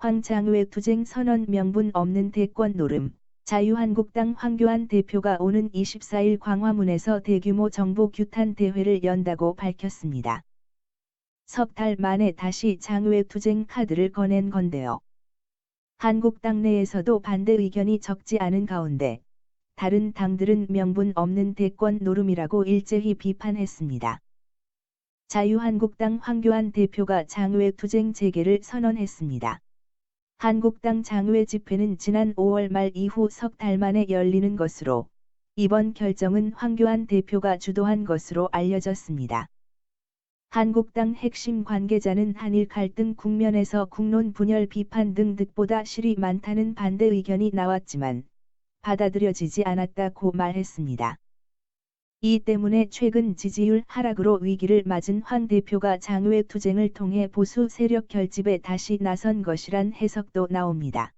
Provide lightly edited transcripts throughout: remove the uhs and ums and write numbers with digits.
황장외투쟁 선언 명분 없는 대권 노름. 자유한국당 황교안 대표가 오는 24일 광화문에서 대규모 정보 규탄 대회를 연다고 밝혔습니다. 석 달 만에 다시 장외투쟁 카드를 꺼낸 건데요. 한국당 내에서도 반대 의견이 적지 않은 가운데 다른 당들은 명분 없는 대권 노름이라고 일제히 비판했습니다. 자유한국당 황교안 대표가 장외투쟁 재개를 선언했습니다. 한국당 장외 집회는 지난 5월 말 이후 석 달 만에 열리는 것으로 이번 결정은 황교안 대표가 주도한 것으로 알려졌습니다. 한국당 핵심 관계자는 한일 갈등 국면에서 국론 분열 비판 등 득보다 실이 많다는 반대 의견이 나왔지만 받아들여지지 않았다고 말했습니다. 이 때문에 최근 지지율 하락으로 위기를 맞은 황 대표가 장외투쟁을 통해 보수 세력 결집에 다시 나선 것이란 해석도 나옵니다.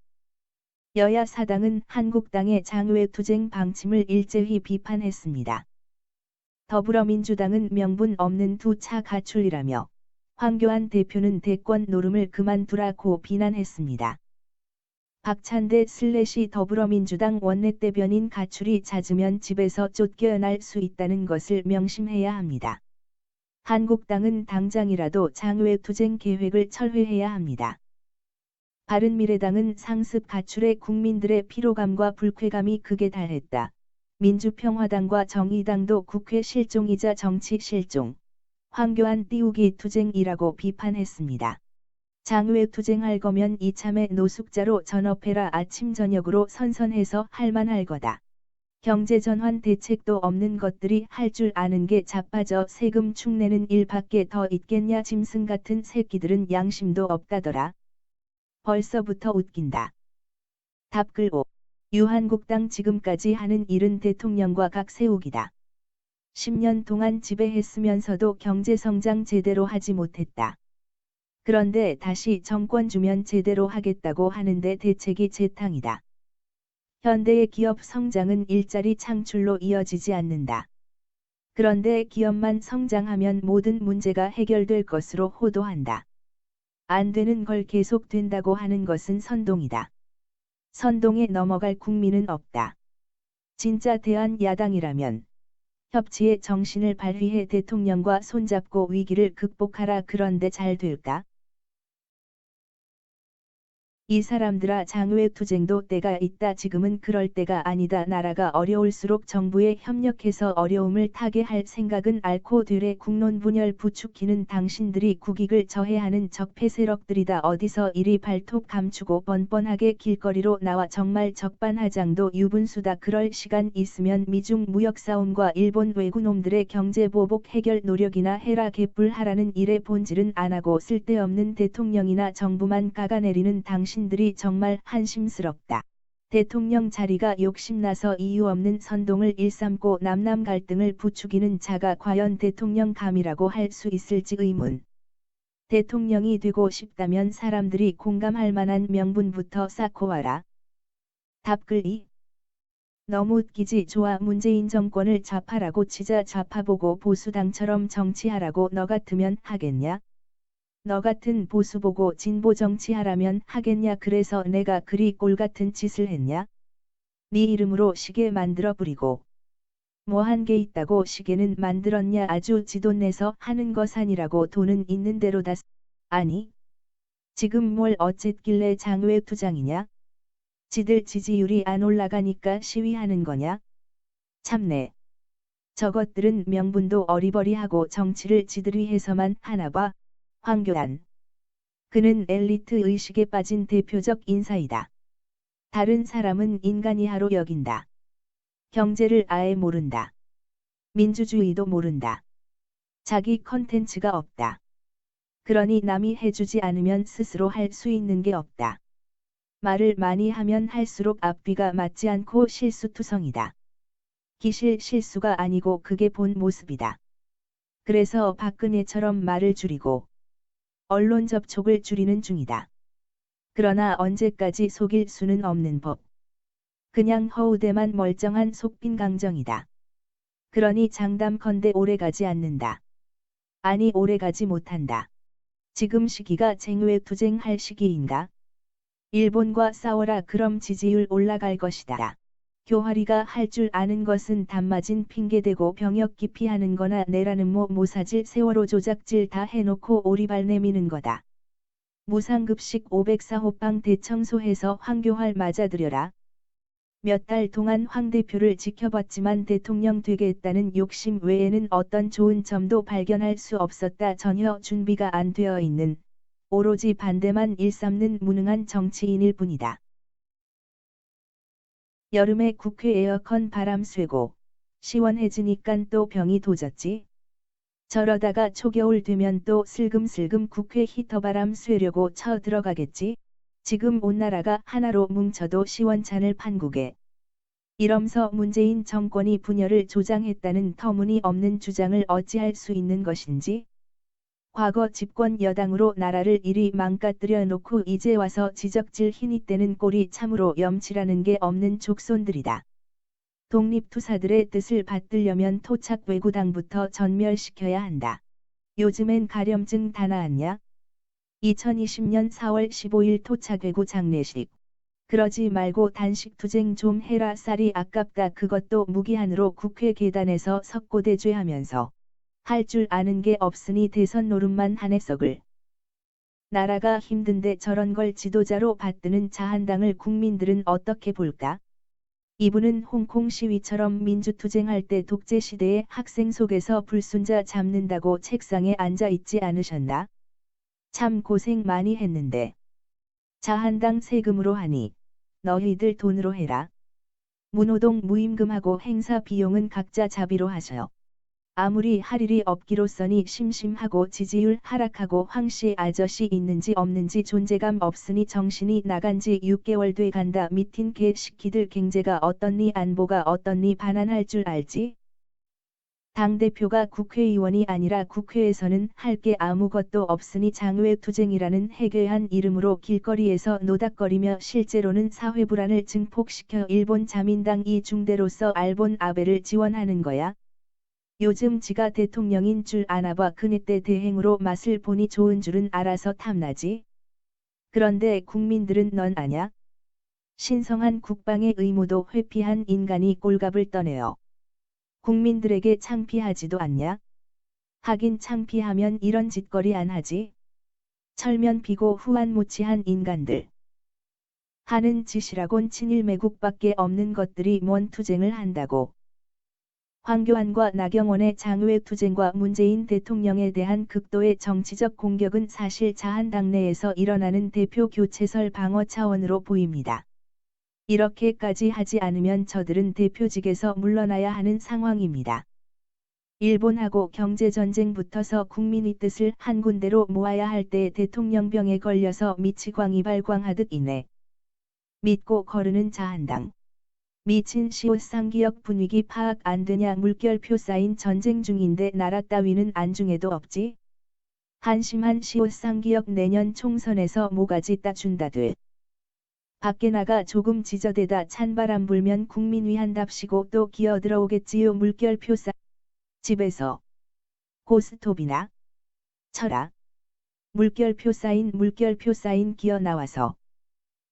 여야 사당은 한국당의 장외투쟁 방침을 일제히 비판했습니다. 더불어민주당은 명분 없는 두 차 가출이라며 황교안 대표는 대권 노름을 그만두라고 비난했습니다. 박찬대 더불어민주당 원내대변인 가출이 잦으면 집에서 쫓겨날 수 있다는 것을 명심해야 합니다. 한국당은 당장이라도 장외투쟁 계획을 철회해야 합니다. 바른미래당은 상습 가출에 국민들의 피로감과 불쾌감이 극에 달했다. 민주평화당과 정의당도 국회 실종이자 정치 실종, 황교안 띄우기 투쟁이라고 비판했습니다. 장외투쟁할 거면 이참에 노숙자로 전업해라. 아침 저녁으로 선선해서 할만할 거다. 경제전환 대책도 없는 것들이 할 줄 아는 게 자빠져 세금 축내는 일밖에 더 있겠냐. 짐승 같은 새끼들은 양심도 없다더라. 벌써부터 웃긴다. 답글 5. 유한국당 지금까지 하는 일은 대통령과 각 세우기다. 10년 동안 지배했으면서도 경제성장 제대로 하지 못했다. 그런데 다시 정권 주면 제대로 하겠다고 하는데 대책이 재탕이다. 현대의 기업 성장은 일자리 창출로 이어지지 않는다. 그런데 기업만 성장하면 모든 문제가 해결될 것으로 호도한다. 안 되는 걸 계속 된다고 하는 것은 선동이다. 선동에 넘어갈 국민은 없다. 진짜 대한야당이라면 협치의 정신을 발휘해 대통령과 손잡고 위기를 극복하라. 그런데 잘 될까? 이 사람들아, 장외투쟁도 때가 있다. 지금은 그럴 때가 아니다. 나라가 어려울수록 정부에 협력해서 어려움을 타게 할 생각은 앓고 되레 국론 분열 부추기는 당신들이 국익을 저해하는 적폐 세력들이다. 어디서 이리 발톱 감추고 뻔뻔하게 길거리로 나와. 정말 적반하장도 유분수다. 그럴 시간 있으면 미중 무역싸움과 일본 외구놈들의 경제보복 해결 노력이나 해라. 개뿔하라는 일의 본질은 안 하고 쓸데없는 대통령이나 정부만 깎아내리는 당신들이 정말 한심스럽다. 대통령 자리가 욕심나서 이유 없는 선동을 일삼고 남남 갈등을 부추기는 자가 과연 대통령 감이라고 할 수 있을지 의문. 대통령이 되고 싶다면 사람들이 공감할 만한 명분부터 쌓고 와라. 답글 2. 너무 웃기지. 좋아. 문재인 정권을 좌파라고 치자. 좌파 보고 보수당처럼 정치하라고 너 같으면 하겠냐? 너 같은 보수 보고 진보 정치하라면 하겠냐? 그래서 내가 그리 꼴같은 짓을 했냐? 네 이름으로 시계 만들어 부리고 뭐 한 게 있다고 시계는 만들었냐? 아주 지돈 내서 하는 것아니라고. 돈은 있는 대로 다 아니 지금 뭘 어쨌길래 장외투쟁이냐? 지들 지지율이 안 올라가니까 시위하는 거냐? 참내. 저것들은 명분도 어리버리하고 정치를 지들이 해서만 하나 봐. 황교안. 그는 엘리트 의식에 빠진 대표적 인사이다. 다른 사람은 인간 이하로 여긴다. 경제를 아예 모른다. 민주주의도 모른다. 자기 컨텐츠가 없다. 그러니 남이 해주지 않으면 스스로 할 수 있는 게 없다. 말을 많이 하면 할수록 앞뒤가 맞지 않고 실수투성이다. 기실 실수가 아니고 그게 본 모습이다. 그래서 박근혜처럼 말을 줄이고 언론 접촉을 줄이는 중이다. 그러나 언제까지 속일 수는 없는 법. 그냥 허우대만 멀쩡한 속빈강정이다. 그러니 장담컨대 오래가지 않는다. 아니 오래가지 못한다. 지금 시기가 장외투쟁할 시기인가? 일본과 싸워라 그럼 지지율 올라갈 것이다. 교활이가 할 줄 아는 것은 단맞은 핑계대고 병역 기피하는 거나 내라는 모사질 세월호 조작질 다 해놓고 오리발 내미는 거다. 무상급식 504호빵 대청소해서 황교활 맞아들여라. 몇 달 동안 황 대표를 지켜봤지만 대통령 되겠다는 욕심 외에는 어떤 좋은 점도 발견할 수 없었다. 전혀 준비가 안 되어 있는, 오로지 반대만 일삼는 무능한 정치인일 뿐이다. 여름에 국회 에어컨 바람 쐬고 시원해지니깐 또 병이 도졌지. 저러다가 초겨울 되면 또 슬금슬금 국회 히터 바람 쐬려고 쳐 들어가겠지. 지금 온 나라가 하나로 뭉쳐도 시원찮을 판국에. 이러면서 문재인 정권이 분열을 조장했다는 터무니없는 주장을 어찌할 수 있는 것인지. 과거 집권 여당으로 나라를 이리 망가뜨려 놓고 이제 와서 지적질 힘이 떼는 꼴이 참으로 염치라는 게 없는 족손들이다. 독립투사들의 뜻을 받들려면 토착 외구당부터 전멸시켜야 한다. 요즘엔 가렴증 다 나았냐? 2020년 4월 15일 토착 외구 장례식. 그러지 말고 단식투쟁 좀 해라. 쌀이 아깝다. 그것도 무기한으로 국회 계단에서 석고대죄하면서. 할 줄 아는 게 없으니 대선 노름만 하네 썩을. 나라가 힘든데 저런 걸 지도자로 받드는 자한당을 국민들은 어떻게 볼까? 이분은 홍콩 시위처럼 민주투쟁할 때 독재시대에 학생 속에서 불순자 잡는다고 책상에 앉아 있지 않으셨나? 참 고생 많이 했는데. 자한당 세금으로 하니 너희들 돈으로 해라. 무노동 무임금하고 행사 비용은 각자 자비로 하셔. 아무리 할 일이 없기로써니 심심하고 지지율 하락하고 황씨 아저씨 있는지 없는지 존재감 없으니 정신이 나간지 6개월 돼 간다. 미팅 개시키들 경제가 어떻니 안보가 어떻니 반환할 줄 알지? 당대표가 국회의원이 아니라 국회에서는 할 게 아무것도 없으니 장외투쟁이라는 해괴한 이름으로 길거리에서 노닥거리며 실제로는 사회 불안을 증폭시켜 일본 자민당 이중대로서 알본 아베를 지원하는 거야. 요즘 지가 대통령인 줄 아나봐. 그네 때 대행으로 맛을 보니 좋은 줄은 알아서 탐나지. 그런데 국민들은 넌 아냐? 신성한 국방의 의무도 회피한 인간이 꼴값을 떠내요. 국민들에게 창피하지도 않냐? 하긴 창피하면 이런 짓거리 안 하지. 철면 피고 후안무치한 인간들. 하는 짓이라곤 친일 매국밖에 없는 것들이 뭔 투쟁을 한다고. 황교안과 나경원의 장외투쟁과 문재인 대통령에 대한 극도의 정치적 공격은 사실 자한당 내에서 일어나는 대표 교체설 방어 차원으로 보입니다. 이렇게까지 하지 않으면 저들은 대표직에서 물러나야 하는 상황입니다. 일본하고 경제전쟁 붙어서 국민의 뜻을 한 군데로 모아야 할 때 대통령병에 걸려서 미치광이 발광하듯 이내. 믿고 거르는 자한당. 미친 시옷상기역 분위기 파악 안 되냐. 물결표 쌓인 전쟁 중인데 나라 따위는 안중에도 없지. 한심한 시옷상기역 내년 총선에서 모가지 따준다들. 밖에 나가 조금 지저대다 찬바람 불면 국민 위한답시고 또 기어들어오겠지요. 물결표 쌓. 집에서 고스톱이나 쳐라. 물결표 쌓인 기어 나와서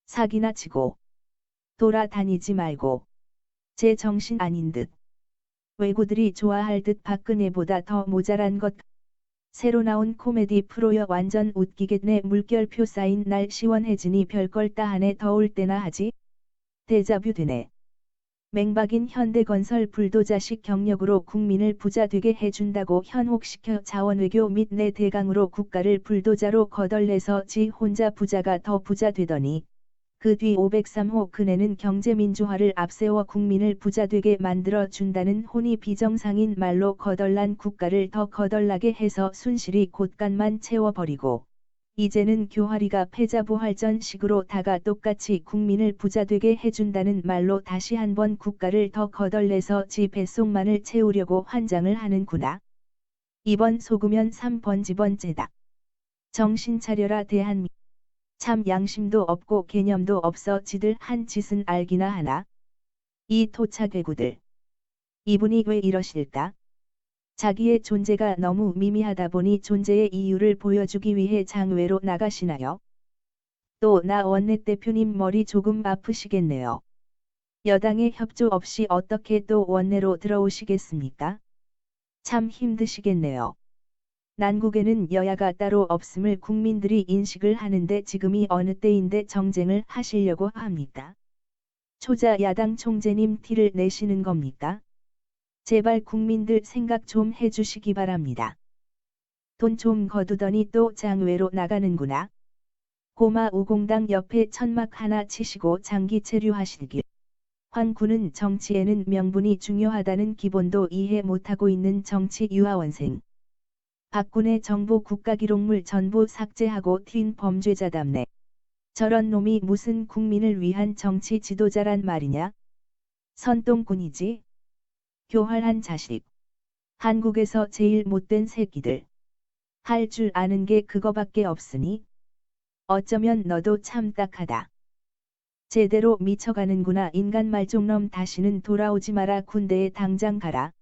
사기나 치고 돌아다니지 말고. 제 정신 아닌 듯. 외구들이 좋아할 듯 박근혜보다 더 모자란 것. 새로 나온 코미디 프로여 완전 웃기겠네. 물결표 쌓인 날 시원해지니 별걸 따하네. 더울 때나 하지. 데자뷰 되네. 맹박인 현대건설 불도자식 경력으로 국민을 부자 되게 해준다고 현혹시켜 자원외교 및 내 대강으로 국가를 불도자로 거덜내서 지 혼자 부자가 더 부자 되더니 그 뒤 503호 그네는 경제민주화를 앞세워 국민을 부자 되게 만들어 준다는 혼이 비정상인 말로 거덜난 국가를 더 거덜나게 해서 순실히 곳간만 채워버리고 이제는 교활이가 패자부활전식으로 다가 똑같이 국민을 부자 되게 해준다는 말로 다시 한번 국가를 더 거덜내서 지 뱃속만을 채우려고 환장을 하는구나. 이번 속으면 3번지번째다. 정신 차려라 대한민국. 참 양심도 없고 개념도 없어 지들 한 짓은 알기나 하나. 이 토착외구들. 이분이 왜 이러실까? 자기의 존재가 너무 미미하다 보니 존재의 이유를 보여주기 위해 장외로 나가시나요? 또 나 원내대표님 머리 조금 아프시겠네요. 여당의 협조 없이 어떻게 또 원내로 들어오시겠습니까? 참 힘드시겠네요. 난국에는 여야가 따로 없음을 국민들이 인식을 하는데 지금이 어느 때인데 정쟁을 하시려고 합니까? 초자 야당 총재님 티를 내시는 겁니까? 제발 국민들 생각 좀 해주시기 바랍니다. 돈 좀 거두더니 또 장외로 나가는구나. 고마 우공당 옆에 천막 하나 치시고 장기 체류하시길. 황군은 정치에는 명분이 중요하다는 기본도 이해 못하고 있는 정치 유아원생. 박군의 정보 국가기록물 전부 삭제하고 튄 범죄자답네. 저런 놈이 무슨 국민을 위한 정치 지도자란 말이냐? 선동꾼이지. 교활한 자식. 한국에서 제일 못된 새끼들. 할 줄 아는 게 그거밖에 없으니. 어쩌면 너도 참 딱하다. 제대로 미쳐가는구나. 인간 말종놈. 다시는 돌아오지 마라. 군대에 당장 가라.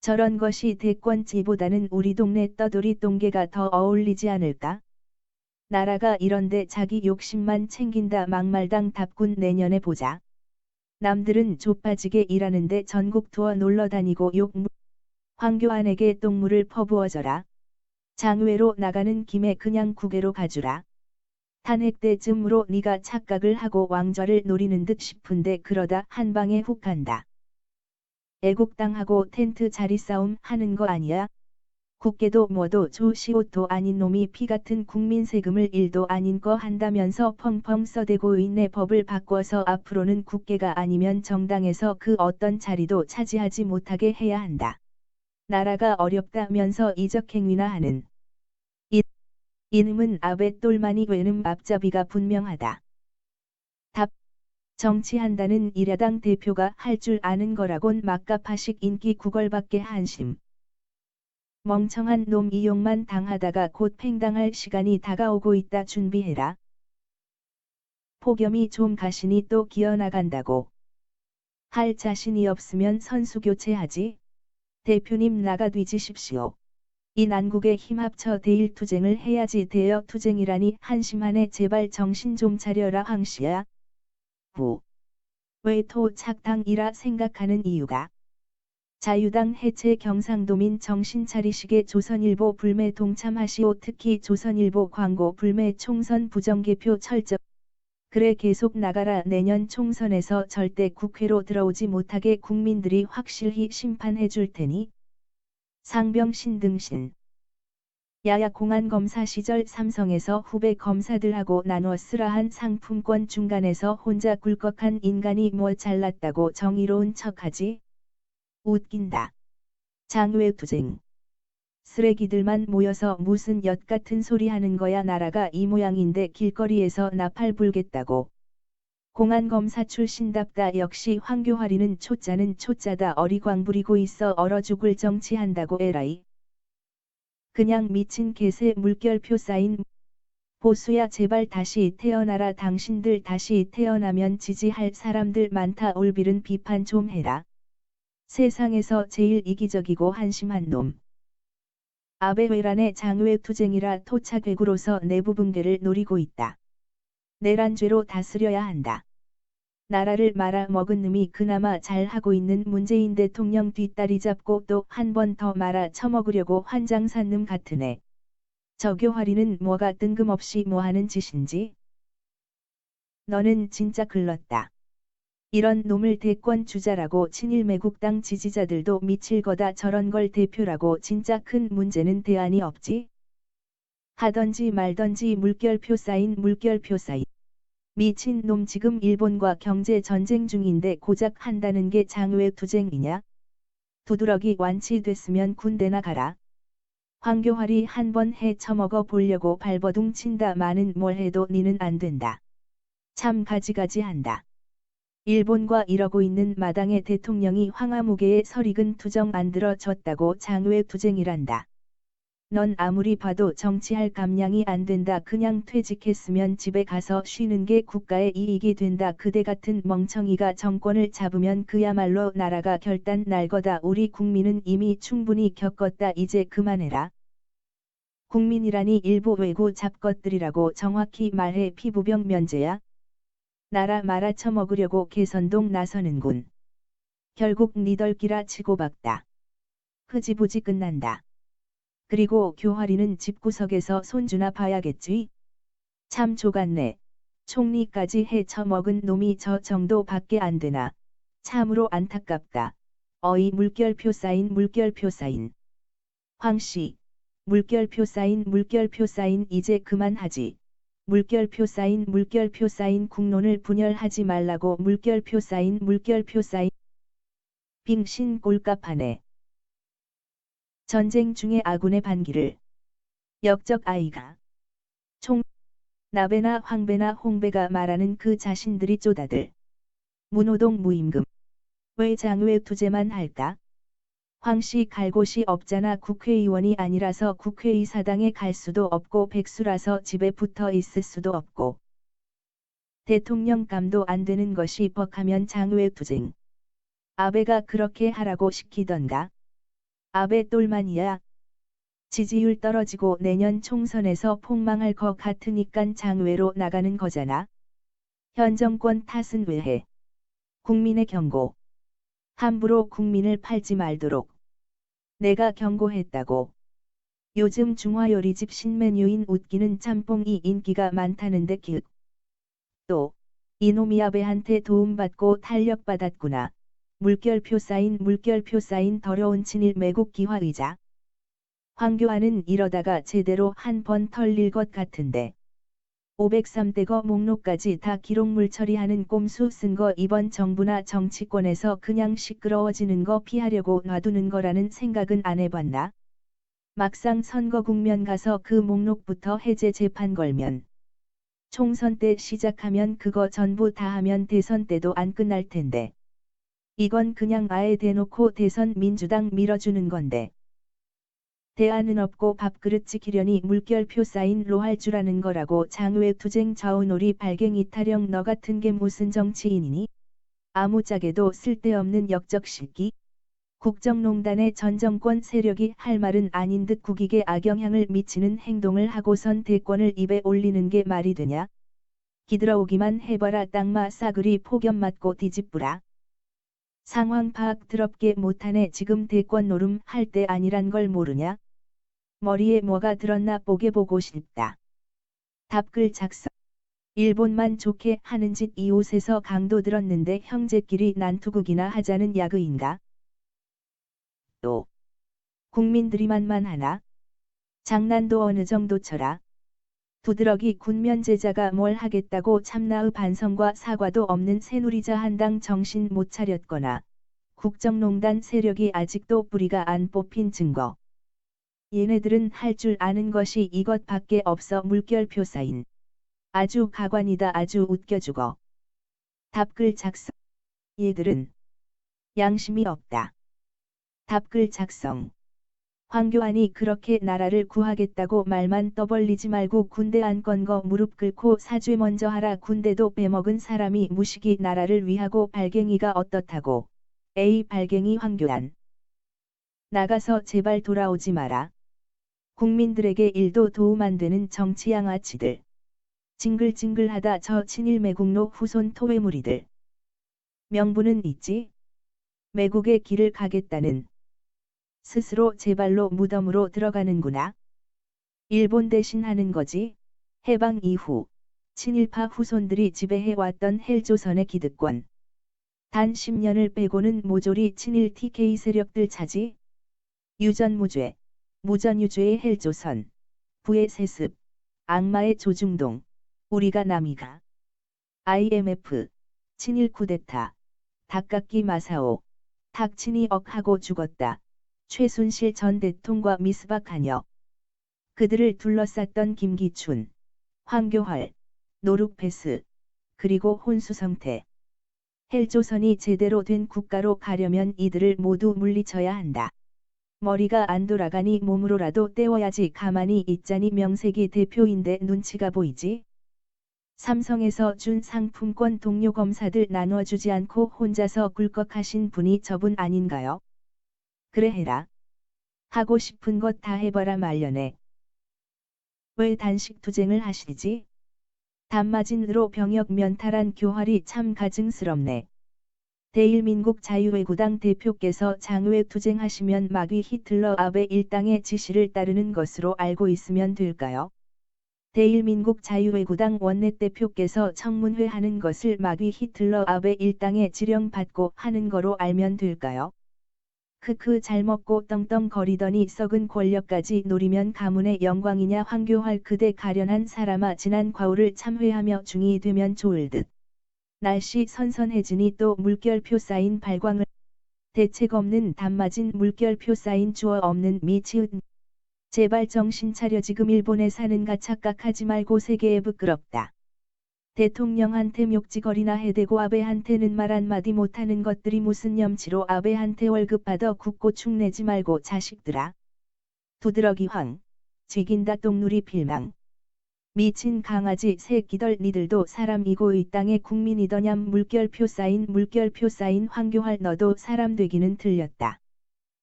저런 것이 대권지보다는 우리 동네 떠돌이 똥개가 더 어울리지 않을까? 나라가 이런데 자기 욕심만 챙긴다. 막말당 답군 내년에 보자. 남들은 좁아지게 일하는데 전국 투어 놀러다니고 황교안에게 똥물을 퍼부어져라. 장외로 나가는 김에 그냥 국외로 가주라. 탄핵 때쯤으로 네가 착각을 하고 왕좌를 노리는 듯 싶은데 그러다 한 방에 훅 간다. 애국당하고 텐트 자리 싸움 하는 거 아니야? 국회도 뭐도 조시옷도 아닌 놈이 피 같은 국민 세금을 일도 아닌 거 한다면서 펑펑 써대고 있네. 법을 바꿔서 앞으로는 국회가 아니면 정당에서 그 어떤 자리도 차지하지 못하게 해야 한다. 나라가 어렵다면서 이적행위나 하는 이놈은 아베 똘마니 외놈 앞잡이가 분명하다. 답. 정치한다는 일야당 대표가 할 줄 아는 거라곤 막가파식 인기 구걸밖에 한심. 멍청한 놈 이용만 당하다가 곧 팽당할 시간이 다가오고 있다. 준비해라. 폭염이 좀 가시니 또 기어나간다고. 할 자신이 없으면 선수 교체하지. 대표님 나가 뒤지십시오. 이 난국에 힘 합쳐 대일투쟁을 해야지. 대여투쟁이라니 한심하네. 제발 정신 좀 차려라 황씨야. 왜 토착당이라 생각하는 이유가? 자유당 해체 경상도민 정신 차리시게. 조선일보 불매 동참하시오. 특히 조선일보 광고 불매. 총선 부정개표 철저. 그래 계속 나가라. 내년 총선에서 절대 국회로 들어오지 못하게 국민들이 확실히 심판해 줄 테니. 상병신 등신. 야야 공안검사 시절 삼성에서 후배 검사들하고 나눠 쓰라한 상품권 중간에서 혼자 굴꺽한 인간이 뭐 잘났다고 정의로운 척하지? 웃긴다. 장외투쟁. 쓰레기들만 모여서 무슨 엿 같은 소리 하는 거야. 나라가 이 모양인데 길거리에서 나팔 불겠다고. 공안검사 출신답다. 역시 황교화리는 초짜는 초짜다. 어리광 부리고 있어. 얼어 죽을 정치한다고 에라이. 그냥 미친 개새 물결표 쌓인 보수야. 제발 다시 태어나라. 당신들 다시 태어나면 지지할 사람들 많다. 올빌은 비판 좀 해라. 세상에서 제일 이기적이고 한심한 놈. 아베 외란의 장외투쟁이라 토착외구로서 내부 붕괴를 노리고 있다. 내란죄로 다스려야 한다. 나라를 말아먹은 놈이 그나마 잘하고 있는 문재인 대통령 뒷다리 잡고 또 한 번 더 말아 처먹으려고 환장산 놈 같으네. 저교화리는 뭐가 뜬금없이 뭐하는 짓인지. 너는 진짜 글렀다. 이런 놈을 대권 주자라고 친일매국당 지지자들도 미칠 거다. 저런 걸 대표라고 진짜 큰 문제는 대안이 없지. 하던지 말던지. 물결표 쌓인 물결표 쌓인. 미친 놈. 지금 일본과 경제 전쟁 중인데 고작 한다는 게 장외투쟁이냐? 두드러기 완치됐으면 군대나 가라. 황교화리 한 번 해 처먹어 보려고 발버둥 친다마는 뭘 해도 니는 안 된다. 참 가지가지한다. 일본과 이러고 있는 마당에 대통령이 황화무계에 설익은 투정 안 들어졌다고 장외투쟁이란다. 넌 아무리 봐도 정치할 감량이 안 된다. 그냥 퇴직했으면 집에 가서 쉬는 게 국가의 이익이 된다. 그대 같은 멍청이가 정권을 잡으면 그야말로 나라가 결단 날 거다. 우리 국민은 이미 충분히 겪었다. 이제 그만해라. 국민이라니 일부 외구 잡것들이라고 정확히 말해 피부병 면제야. 나라 말아 처먹으려고 개선동 나서는군. 결국 니덜기라 치고 박다. 흐지부지 끝난다. 그리고 교활이는 집구석에서 손주나 봐야겠지. 참 조같네. 총리까지 해 처먹은 놈이 저 정도밖에 안 되나. 참으로 안타깝다. 어이 물결표 사인. 황씨. 물결표 사인 이제 그만하지. 물결표 사인 국론을 분열하지 말라고 물결표 사인. 빙신 꼴값하네. 전쟁 중에 아군의 반기를 역적 아이가 나배나 황배나 홍배가 말하는 그 자신들이 쪼다들 무노동 무임금 왜 장외 투제만 할까? 황씨 갈 곳이 없잖아. 국회의원이 아니라서 국회의사당에 갈 수도 없고 백수라서 집에 붙어 있을 수도 없고 대통령감도 안 되는 것이 벅하면 장외투쟁. 아베가 그렇게 하라고 시키던가. 아베 똘만이야. 지지율 떨어지고 내년 총선에서 폭망할 것 같으니깐 장외로 나가는 거잖아. 현 정권 탓은 왜 해? 국민의 경고. 함부로 국민을 팔지 말도록. 내가 경고했다고. 요즘 중화요리집 신메뉴인 웃기는 짬뽕이 인기가 많다는데 기윽. 또 이놈이 아베한테 도움받고 탄력받았구나. 물결표 사인 더러운 친일 매국 기화의자. 황교안은 이러다가 제대로 한 번 털릴 것 같은데. 503대거 목록까지 다 기록물 처리하는 꼼수 쓴 거 이번 정부나 정치권에서 그냥 시끄러워지는 거 피하려고 놔두는 거라는 생각은 안 해봤나? 막상 선거 국면 가서 그 목록부터 해제 재판 걸면 총선 때 시작하면 그거 전부 다 하면 대선 때도 안 끝날 텐데. 이건 그냥 아예 대놓고 대선 민주당 밀어주는 건데. 대안은 없고 밥그릇 지키려니 물결표 사인로 할 줄 아는 거라고. 장외투쟁 좌우놀이 발갱이 타령 너 같은 게 무슨 정치인이니? 아무짝에도 쓸데없는 역적시기. 국정농단의 전 정권 세력이 할 말은 아닌 듯 국익에 악영향을 미치는 행동을 하고선 대권을 입에 올리는 게 말이 되냐? 기들어오기만 해봐라. 땅마 싸그리 폭염 맞고 뒤집부라. 상황 파악 더럽게 못하네. 지금 대권 노름 할 때 아니란 걸 모르냐? 머리에 뭐가 들었나 보게 보고 싶다. 답글 작성. 일본만 좋게 하는 짓 이 옷에서 강도 들었는데 형제끼리 난투극이나 하자는 야그인가? 또 국민들이 만만하나? 장난도 어느 정도 쳐라. 두드러기 군면 제자가 뭘 하겠다고 참나의 반성과 사과도 없는 새누리자 한당 정신 못 차렸거나 국정농단 세력이 아직도 뿌리가 안 뽑힌 증거. 얘네들은 할 줄 아는 것이 이것밖에 없어. 물결표 사인. 아주 가관이다. 아주 웃겨 죽어. 답글 작성. 얘들은 양심이 없다. 답글 작성. 황교안이 그렇게 나라를 구하겠다고 말만 떠벌리지 말고 군대 안건 거 무릎 꿇고 사죄 먼저 하라. 군대도 빼먹은 사람이 무식이 나라를 위하고 발갱이가 어떻다고. 에이 발갱이 황교안. 나가서 제발 돌아오지 마라. 국민들에게 일도 도움 안 되는 정치 양아치들. 징글징글하다. 저 친일 매국노 후손 토외무리들. 명분은 있지? 매국의 길을 가겠다는. 스스로 제 발로 무덤으로 들어가는구나. 일본 대신 하는 거지. 해방 이후 친일파 후손들이 지배해왔던 헬조선의 기득권. 단 10년을 빼고는 모조리 친일 TK 세력들 차지. 유전무죄, 무전유죄의 헬조선, 부의 세습, 악마의 조중동, 우리가 남이가. IMF, 친일 쿠데타, 닭깎기 마사오, 탁친이 억하고 죽었다. 최순실 전 대통과 미스박 하녀. 그들을 둘러쌌던 김기춘, 황교활, 노룩패스, 그리고 혼수성태. 헬조선이 제대로 된 국가로 가려면 이들을 모두 물리쳐야 한다. 머리가 안 돌아가니 몸으로라도 때워야지. 가만히 있자니. 명색이 대표인데 눈치가 보이지? 삼성에서 준 상품권 동료 검사들 나눠주지 않고 혼자서 굴꺽하신 분이 저분 아닌가요? 그래 해라. 하고 싶은 것 다 해봐라 말년에. 왜 단식 투쟁을 하시지? 단마진으로 병역 면탈한 교활이 참 가증스럽네. 대일민국 자유외구당 대표께서 장외 투쟁하시면 마귀 히틀러 아베 일당의 지시를 따르는 것으로 알고 있으면 될까요? 대일민국 자유외구당 원내대표께서 청문회 하는 것을 마귀 히틀러 아베 일당의 지령받고 하는 거로 알면 될까요? 크크 잘 먹고 떵떵거리더니 썩은 권력까지 노리면 가문의 영광이냐 황교활 그대 가련한 사람아 지난 과오를 참회하며 중이 되면 좋을 듯. 날씨 선선해지니 또 물결표 쌓인 발광을 대책 없는 단맞은 물결표 쌓인 주어 없는 미치은 제발 정신 차려 지금 일본에 사는가 착각하지 말고 세계에 부끄럽다. 대통령한테 욕지거리나 해대고 아베한테는 말 한마디 못하는 것들이 무슨 염치로 아베한테 월급 받아 굽고 축내지 말고 자식들아. 두드러기 황. 지긴다 똥누리 필망. 미친 강아지 새끼들 니들도 사람이고 이 땅의 국민이더냠 물결표 쌓인 황교활 너도 사람 되기는 틀렸다.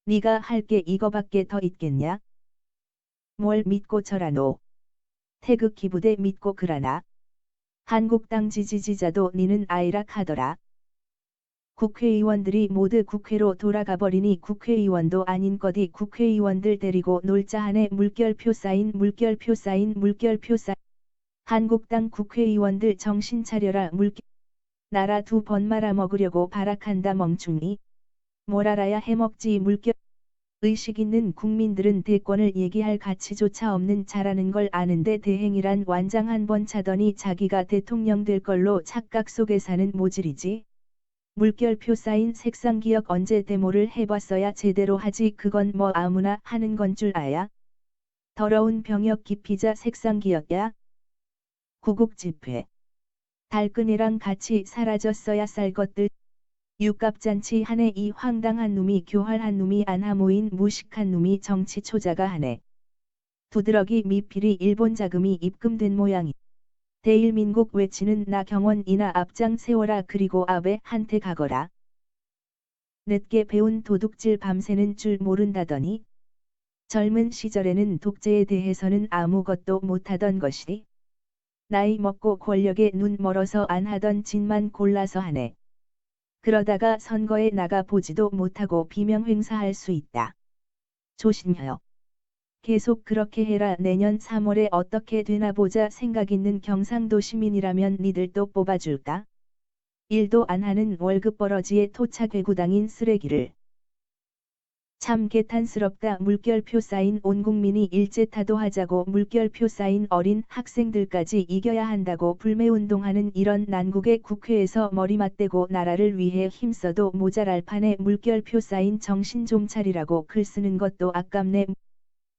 네가 할 게 이거밖에 더 있겠냐? 뭘 믿고 저라노. 태극기 부대 믿고 그라나. 한국당 지지자도 니는 아이락 하더라. 국회의원들이 모두 국회로 돌아가버리니 국회의원도 아닌 거디 국회의원들 데리고 놀자 하네 물결표 쌓인 한국당 국회의원들 정신 차려라 나라 두 번 말아먹으려고 발악한다 멍충이. 뭘 알아야 해먹지 물결. 의식 있는 국민들은 대권을 얘기할 가치조차 없는 자라는 걸 아는데 대행이란 완장 한 번 차더니 자기가 대통령 될 걸로 착각 속에 사는 모질이지. 물결표 쌓인 색상기억 언제 데모를 해봤어야 제대로 하지 그건 뭐 아무나 하는 건 줄 아야. 더러운 병역 기피자 색상기억야. 구국집회. 달끈이랑 같이 사라졌어야 쌀 것들. 육갑잔치 하네 이 황당한 놈이 교활한 놈이 안하모인 무식한 놈이 정치 초자가 하네. 두드러기 미필이 일본 자금이 입금된 모양이. 대일민국 외치는 나경원이나 앞장 세워라 그리고 아베한테 가거라. 늦게 배운 도둑질 밤새는 줄 모른다더니. 젊은 시절에는 독재에 대해서는 아무것도 못하던 것이리. 나이 먹고 권력에 눈 멀어서 안 하던 짓만 골라서 하네. 그러다가 선거에 나가 보지도 못하고 비명 행사할 수 있다. 조심하여. 계속 그렇게 해라. 내년 3월에 어떻게 되나 보자. 생각 있는 경상도 시민이라면 니들도 뽑아줄까? 일도 안 하는 월급버러지의 토착외구당인 쓰레기를. 참 개탄스럽다. 물결표 쌓인 온 국민이 일제타도하자고 물결표 쌓인 어린 학생들까지 이겨야 한다고 불매운동하는 이런 난국의 국회에서 머리 맞대고 나라를 위해 힘써도 모자랄 판에 물결표 쌓인 정신 좀 차리라고 글 쓰는 것도 아깝네.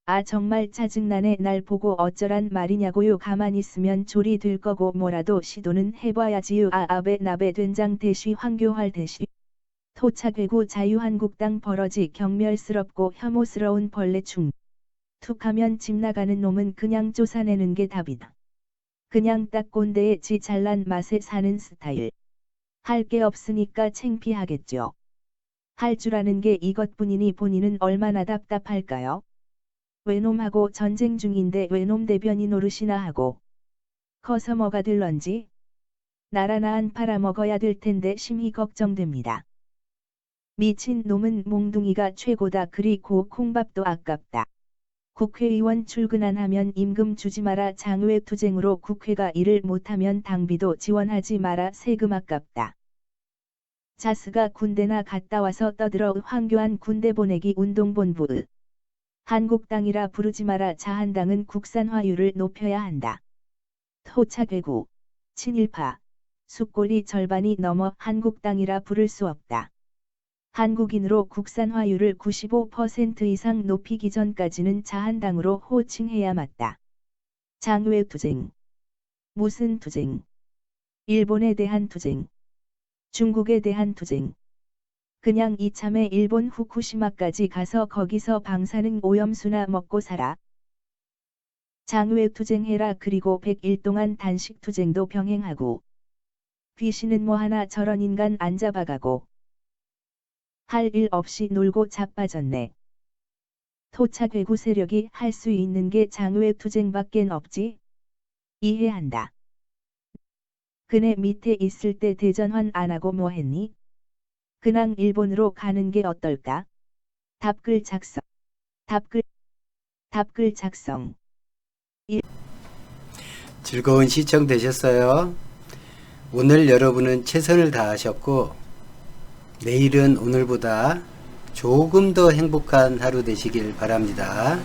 아 정말 짜증나네. 날 보고 어쩌란 말이냐고요. 가만히 있으면 졸이 될 거고 뭐라도 시도는 해봐야지요. 아 아베 나베 된장 대시 황교활 대시. 토착외구 자유한국당 버러지 경멸스럽고 혐오스러운 벌레충. 툭하면 집 나가는 놈은 그냥 쫓아내는 게 답이다. 그냥 딱 꼰대의 지 잘난 맛에 사는 스타일. 할 게 없으니까 창피하겠죠. 할 줄 아는 게 이것뿐이니 본인은 얼마나 답답할까요? 외놈하고 전쟁 중인데 외놈 대변이 노릇이나 하고. 커서 뭐가 될런지. 나라나 안 팔아먹어야 될 텐데 심히 걱정됩니다. 미친 놈은 몽둥이가 최고다. 그리고 콩밥도 아깝다. 국회의원 출근 안 하면 임금 주지 마라. 장외 투쟁으로 국회가 일을 못하면 당비도 지원하지 마라. 세금 아깝다. 자스가 군대나 갔다 와서 떠들어. 황교안 군대 보내기 운동본부. 한국당이라 부르지 마라. 자한당은 국산화율을 높여야 한다. 토착외구, 친일파, 숙골이 절반이 넘어 한국당이라 부를 수 없다. 한국인으로 국산화율을 95% 이상 높이기 전까지는 자한당으로 호칭해야 맞다. 장외 투쟁. 무슨 투쟁? 일본에 대한 투쟁. 중국에 대한 투쟁. 그냥 이참에 일본 후쿠시마까지 가서 거기서 방사능 오염수나 먹고 살아. 장외 투쟁해라. 그리고 100일 동안 단식 투쟁도 병행하고. 귀신은 뭐하나 저런 인간 안 잡아가고. 할 일 없이 놀고 자빠졌네. 토착외구 세력이 할 수 있는 게 장외 투쟁밖엔 없지. 이해한다. 그네 밑에 있을 때 대전환 안 하고 뭐 했니? 그냥 일본으로 가는 게 어떨까? 답글 작성. 답글 작성. 즐거운 시청 되셨어요? 오늘 여러분은 최선을 다하셨고 내일은 오늘보다 조금 더 행복한 하루 되시길 바랍니다.